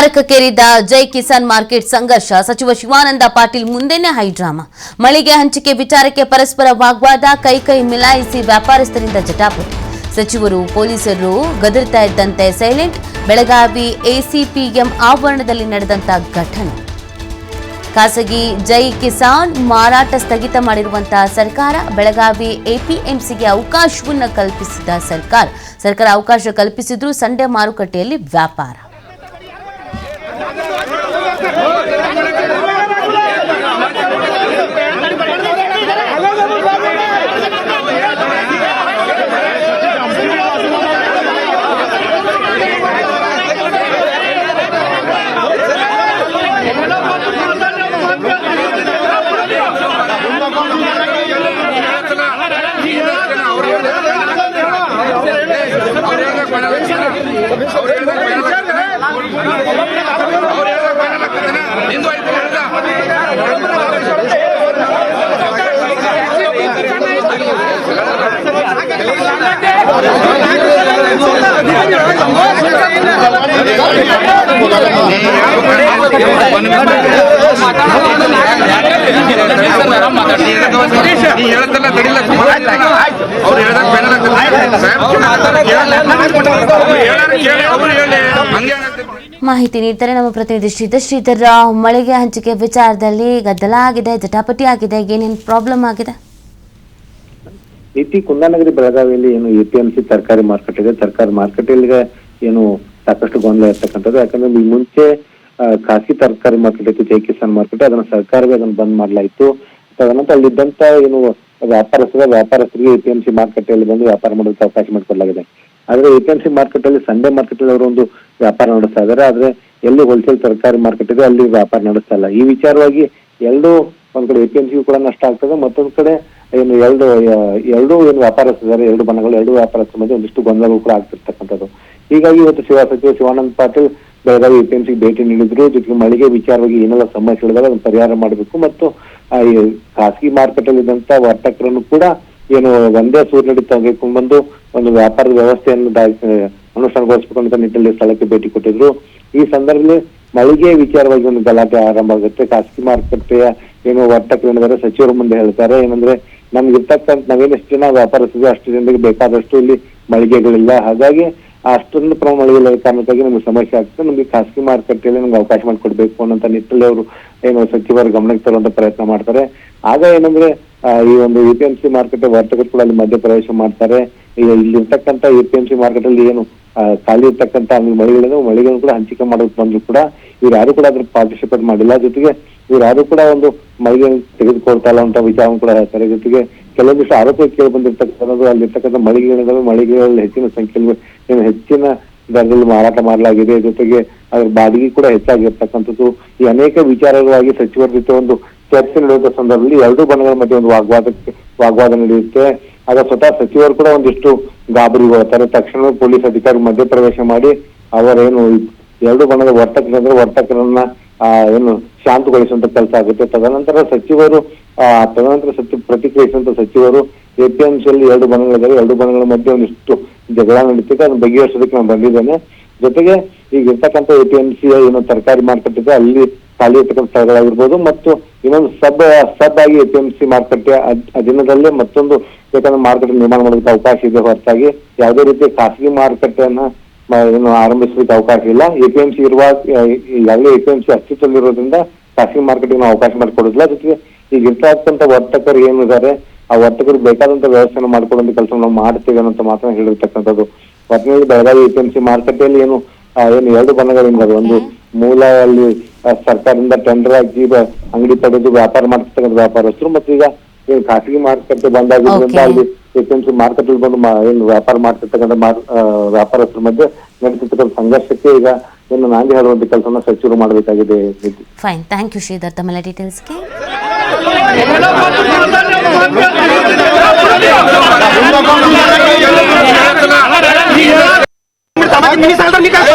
ತಾರಕಕ್ಕೇರಿದ ಜೈ Kisan market ಸಂಘರ್ಷ. ಸಚಿವ ಶಿವಾನಂದ ಪಾಟೀಲ್ ಮುಂದೆನೇ ಹೈಡ್ರಾಮಾ. ಮಳಿಗೆ ಹಂಚಿಕೆ ವಿಚಾರಕ್ಕೆ ಪರಸ್ಪರ ವಾಗ್ವಾದ, ಕೈ ಮಿಲಾಯಿಸಿ ವ್ಯಾಪಾರಸ್ಥರಿಂದ ಜಟಾಪಟಿ. ಸಚಿವರು ಪೊಲೀಸರು ಗದರ್ತಾ ಇದ್ದಂತೆ ಸೈಲೆಂಟ್. ಬೆಳಗಾವಿ ಎಸಿಪಿಎಂ ಆವರಣದಲ್ಲಿ ನಡೆದಂತ ಘಟನೆ. ಖಾಸಗಿ ಜೈ ಕಿಸಾನ್ ಮಾರಾಟ ಸ್ಥಗಿತ ಮಾಡಿರುವಂತಹ ಸರ್ಕಾರ, ಬೆಳಗಾವಿ ಎಪಿಎಂಸಿಗೆ ಅವಕಾಶವನ್ನು ಕಲ್ಪಿಸಿದ ಸರ್ಕಾರ ಅವಕಾಶ ಕಲ್ಪಿಸಿದ್ರು ಸಂಡೆ ಮಾರುಕಟ್ಟೆಯಲ್ಲಿ ವ್ಯಾಪಾರ. ಮಾಹಿತಿ ನೀಡ್ತಾರೆ ನಮ್ಮ ಪ್ರತಿನಿಧಿ ಶ್ರೀಧರ್. ಮಳಿಗೆ ಹಂಚಿಕೆ ವಿಚಾರದಲ್ಲಿ ಗದ್ದಲ ಆಗಿದೆ, ಜಟಾಪಟಿ ಆಗಿದೆ, ಏನೇನು ಪ್ರಾಬ್ಲಮ್ ಆಗಿದೆ? ಇತಿ ಕುಂದಾನಗರಿ ಬೆಳಗಾವಿಯಲ್ಲಿ ಏನು ಎಪಿಎಂಸಿ ತರಕಾರಿ ಮಾರ್ಕೆಟ್ ಇದೆ, ತರಕಾರಿ ಮಾರ್ಕೆಟಲ್ಲಿ ಏನು ಸಾಕಷ್ಟು ಗೊಂದಲ ಇರ್ತಕ್ಕಂಥದ್ದು. ಯಾಕಂದ್ರೆ ಈ ಮುಂಚೆ ಖಾಸಗಿ ತರಕಾರಿ ಮಾರ್ಕೆಟ್ ಇತ್ತು, ಜೈ ಕಿಸಾನ್ ಮಾರ್ಕೆಟ್, ಅದನ್ನ ಸರ್ಕಾರವೇ ಅದನ್ನ ಬಂದ್ ಮಾಡಲಾಯಿತು. ತದನಂತರ ಅಲ್ಲಿದ್ದಂತ ಏನು ವ್ಯಾಪಾರಸ್ಥರಿಗೆ ಎಪಿಎಂಸಿ ಮಾರ್ಕೆಟ್ ಅಲ್ಲಿ ಬಂದು ವ್ಯಾಪಾರ ಮಾಡೋದಕ್ಕೆ ಅವಕಾಶ ಮಾಡಿಕೊಡಲಾಗಿದೆ. ಆದ್ರೆ ಎಪಿಎಂಸಿ ಮಾರ್ಕೆಟ್ ಅಲ್ಲಿ ಸಂಡೆ ಮಾರ್ಕೆಟ್ ಅಲ್ಲಿ ಅವರು ಒಂದು ವ್ಯಾಪಾರ ನಡೆಸ್ತಾ ಇದ್ದಾರೆ. ಆದ್ರೆ ಎಲ್ಲಿ ಹೋಲ್ಸೇಲ್ ತರಕಾರಿ ಮಾರ್ಕೆಟ್ ಇದೆ ಅಲ್ಲಿ ವ್ಯಾಪಾರ ನಡೆಸ್ತಾ ಇಲ್ಲ. ಈ ವಿಚಾರವಾಗಿ ಒಂದ್ ಕಡೆ ಎಪಿಎಂಸಿಗೂ ಕೂಡ ನಷ್ಟ ಆಗ್ತದೆ, ಮತ್ತೊಂದ್ ಕಡೆ ಏನು ಎರಡು ಏನು ವ್ಯಾಪಾರಸ್ಥರು ಎರಡು ಬಣಗಳು, ಎರಡು ವ್ಯಾಪಾರಸ್ಥರ ಮಧ್ಯೆ ಒಂದಿಷ್ಟು ಗೊಂದಲಗಳು ಕೂಡ ಆಗ್ತಿರ್ತಕ್ಕಂಥದ್ದು. ಹೀಗಾಗಿ ಇವತ್ತು ಸಚಿವ ಶಿವಾನಂದ ಪಾಟೀಲ್ ಬೆಳಗಾವಿ ಎಪಿಎಂಸಿ ಭೇಟಿ ನೀಡಿದ್ರು. ಜೊತೆಗೆ ಮಳಿಗೆ ವಿಚಾರವಾಗಿ ಏನೆಲ್ಲ ಸಮಸ್ಯೆಗಳಿದಾವೆ ಅದನ್ನು ಪರಿಹಾರ ಮಾಡಬೇಕು ಮತ್ತು ಖಾಸಗಿ ಮಾರ್ಕೆಟ್ ಅಲ್ಲಿ ಇದ್ದಂತ ವರ್ತಕರನ್ನು ಕೂಡ ಏನು ಒಂದೇ ಸೂರಿನಡಿ ತೆಗೆದುಕೊಂಡು ಬಂದು ಒಂದು ವ್ಯಾಪಾರದ ವ್ಯವಸ್ಥೆಯನ್ನು ಅನುಷ್ಠಾನಗೊಳಿಸಬೇಕು ಅಂತ ನಿಟ್ಟಿನಲ್ಲಿ ಸ್ಥಳಕ್ಕೆ ಭೇಟಿ ಕೊಟ್ಟಿದ್ರು. ಈ ಸಂದರ್ಭದಲ್ಲಿ ಮಳಿಗೆ ವಿಚಾರವಾಗಿ ಒಂದು ಗಲಾಟೆ ಆರಂಭ ಆಗುತ್ತೆ. ಖಾಸಗಿ ಮಾರುಕಟ್ಟೆಯ ಏನು ವರ್ತಕರು ಏನಿದ್ದಾರೆ ಸಚಿವರ ಮುಂದೆ ಹೇಳ್ತಾರೆ ಏನಂದ್ರೆ ನಮ್ಗೆ ಇರ್ತಕ್ಕಂಥ ನಾವೇನಷ್ಟು ಜನ ವ್ಯಾಪಾರಸ್ಥರು ಅಷ್ಟು ಜನರಿಗೆ ಬೇಕಾದಷ್ಟು ಇಲ್ಲಿ ಮಳಿಗೆಗಳಿಲ್ಲ, ಹಾಗಾಗಿ ಅಷ್ಟೊಂದು ಪ್ರಮಾಣ ಮಳಿಗೆ ಕಾರಣಕ್ಕಾಗಿ ನಮ್ಗೆ ಸಮಸ್ಯೆ ಆಗ್ತದೆ, ನಮ್ಗೆ ಖಾಸಗಿ ಮಾರುಕಟ್ಟೆಯಲ್ಲಿ ನಮ್ಗೆ ಅವಕಾಶ ಮಾಡಿಕೊಡ್ಬೇಕು ಅನ್ನೋಂತ ನಿಟ್ಟಿನಲ್ಲಿ ಅವರು ಏನು ಸಚಿವರ ಗಮನಕ್ಕೆ ತರುವಂತ ಪ್ರಯತ್ನ ಮಾಡ್ತಾರೆ. ಆಗ ಏನಂದ್ರೆ ಈ ಒಂದು ಎಪಿಎಂಸಿ ಮಾರ್ಕೆಟ್ ವರ್ತಕರು ಕೂಡ ಅಲ್ಲಿ ಮಧ್ಯ ಪ್ರವೇಶ ಮಾಡ್ತಾರೆ. ಇಲ್ಲಿರ್ತಕ್ಕಂಥ ಎಪಿಎಂಸಿ ಮಾರ್ಕೆಟ್ ಅಲ್ಲಿ ಏನು ಖಾಲಿ ಇರ್ತಕ್ಕಂಥ ಮಳಿಗೆಗಳನ್ನು ಕೂಡ ಹಂಚಿಕೆ ಮಾಡೋದಕ್ಕೆ ಬಂದ್ರು ಕೂಡ ಇವ್ರು ಯಾರು ಕೂಡ ಅದ್ರ ಪಾರ್ಟಿಸಿಪೇಟ್ ಮಾಡಿಲ್ಲ. ಜೊತೆಗೆ ಇವ್ರು ಯಾರು ಕೂಡ ಒಂದು ಮಳಿಗೆ ತೆಗೆದುಕೊಳ್ತಾ ಇಲ್ಲ ಅಂತ ವಿಚಾರವನ್ನು ಕೂಡ ಹೇಳ್ತಾರೆ. ಜೊತೆಗೆ ಕೆಲವೊಂದಿಷ್ಟು ಆರೋಪ ಕೇಳಿ ಬಂದಿರ್ತಕ್ಕಂಥದ್ದು ಅಲ್ಲಿರ್ತಕ್ಕಂಥ ಮಳಿಗೆಗಳಲ್ಲಿ ಹೆಚ್ಚಿನ ಸಂಖ್ಯೆಯಲ್ಲಿ ಹೆಚ್ಚಿನ ದರದಲ್ಲಿ ಮಾರಾಟ ಮಾಡಲಾಗಿದೆ. ಜೊತೆಗೆ ಅದ್ರ ಬಾಡಿಗೆ ಕೂಡ ಹೆಚ್ಚಾಗಿರ್ತಕ್ಕಂಥದ್ದು. ಈ ಅನೇಕ ವಿಚಾರಗಳಾಗಿ ಸಚಿವರ ಜೊತೆ ಒಂದು ಚರ್ಚೆ ನಡೆಯುವ ಸಂದರ್ಭದಲ್ಲಿ ಎರಡೂ ಬಣಗಳ ಮಧ್ಯೆ ಒಂದು ವಾಗ್ವಾದ ನಡೆಯುತ್ತೆ. ಆಗ ಸ್ವತಃ ಸಚಿವರು ಕೂಡ ಒಂದಿಷ್ಟು ಗಾಬರಿಗೊಳ್ತಾರೆ. ತಕ್ಷಣ ಪೊಲೀಸ್ ಅಧಿಕಾರಿ ಮಧ್ಯ ಪ್ರವೇಶ ಮಾಡಿ ಅವರೇನು ಎರಡು ಬಣದ ವರ್ತಕರನ್ನ ಏನು ಶಾಂತಗೊಳಿಸುವಂತ ಕೆಲಸ ಆಗುತ್ತೆ. ತದನಂತರ ಪ್ರತಿಕ್ರಿಯಿಸುವಂತ ಸಚಿವರು ಎಪಿಎಂಸಿಯಲ್ಲಿ ಎರಡು ಬಣಗಳಿದ್ದಾವೆ, ಎರಡು ಬಣಗಳ ಮಧ್ಯೆ ಒಂದಿಷ್ಟು ಜಗಳ ನಡೀತಿದೆ, ಅದನ್ನು ಬಗೆಹರಿಸೋದಕ್ಕೆ ನಾನು ಬಂದಿದ್ದೇನೆ. ಜೊತೆಗೆ ಈಗ ಇರ್ತಕ್ಕಂಥ ಎಪಿಎಂಸಿಯ ಏನು ತರಕಾರಿ ಮಾರ್ಕೆಟ್ ಇದೆ ಅಲ್ಲಿ ಖಾಲಿ ಇರ್ತಕ್ಕಂಥ ಸ್ಥಳಗಳಾಗಿರ್ಬೋದು ಮತ್ತು ಇನ್ನೊಂದು ಸಬ್ ಆಗಿ ಎಪಿಎಂಸಿ ಮಾರುಕಟ್ಟೆ ಅಧೀನದಲ್ಲೇ ಮತ್ತೊಂದು ಬೇಕಾದ್ರೆ ಮಾರುಕಟ್ಟೆ ನಿರ್ಮಾಣ ಮಾಡೋದಕ್ಕೆ ಅವಕಾಶ ಇದೆ ಹೊರತಾಗಿ ಯಾವುದೇ ರೀತಿಯ ಖಾಸಗಿ ಮಾರುಕಟ್ಟೆಯನ್ನ ಏನು ಆರಂಭಿಸಲಿಕ್ಕೆ ಅವಕಾಶ ಇಲ್ಲ. ಎಪಿಎಂಸಿ ಈಗಾಗಲೇ ಎಪಿಎಂಸಿ ಅಸ್ತಿತ್ವದಲ್ಲಿರೋದ್ರಿಂದ ಖಾಸಗಿ ಮಾರ್ಕೆಟ್ಗೆ ನಾವು ಅವಕಾಶ ಮಾಡಿಕೊಡೋದಿಲ್ಲ. ಜೊತೆಗೆ ಈಗ ಇರ್ತಕ್ಕಂಥ ವರ್ತಕರು ಏನಿದ್ದಾರೆ ಆ ವರ್ತಕರು ಬೇಕಾದಂತ ವ್ಯವಸ್ಥೆಯನ್ನು ಮಾಡ್ಕೊಳ್ಳುವಂತ ಕೆಲಸ ನಾವು ಮಾಡ್ತೇವೆ ಅನ್ನೋ ಮಾತನ್ನ ಹೇಳಿರ್ತಕ್ಕಂಥದ್ದು. ಒಟ್ಟಿನಲ್ಲಿ ಬೆಳಗಾವಿ ಎಪಿಎಂಸಿ ಮಾರುಕಟ್ಟೆಯಲ್ಲಿ ಏನು ಎರಡು ಬಣಗಳಿಂದ ಒಂದು ಮೂಲ ಅಲ್ಲಿ ಸರ್ಕಾರದಿಂದ ಟೆಂಡರ್ ಆಗಿ ಅಂಗಡಿ ಪಡೆದು ವ್ಯಾಪಾರ ಮಾಡ್ತಿರ್ತಕ್ಕಂಥ ವ್ಯಾಪಾರಸ್ಥರು ಮತ್ತು ಈಗ ಏನು ಖಾಸಗಿ ಮಾರುಕಟ್ಟೆ ಬಂದಾಗಿದ್ದರಿಂದ ಅಲ್ಲಿ ಎಪಿಎಂಸಿ ಮಾರ್ಕೆಟ್ ಬಂದು ಏನು ವ್ಯಾಪಾರ ಮಾಡ್ತಿರ್ತಕ್ಕಂಥ ವ್ಯಾಪಾರಸ್ಥರ ಮಧ್ಯೆ ನಡೆತಿರ್ತಕ್ಕಂಥ ಸಂಘರ್ಷಕ್ಕೆ ಈಗ ಏನು ನಾಂದಿ ಹೇಳುವಂತ ಕೆಲಸನ ಸಚಿವರು ಮಾಡಬೇಕಾಗಿದೆ. ಫೈನ್, ಥ್ಯಾಂಕ್ ಯು ಶ್ರೀಧರ್ ತಮ್ಮೆಲ್ಲ ಡೀಟೇಲ್ಸ್ಗೆ. मी सांगतो मी काय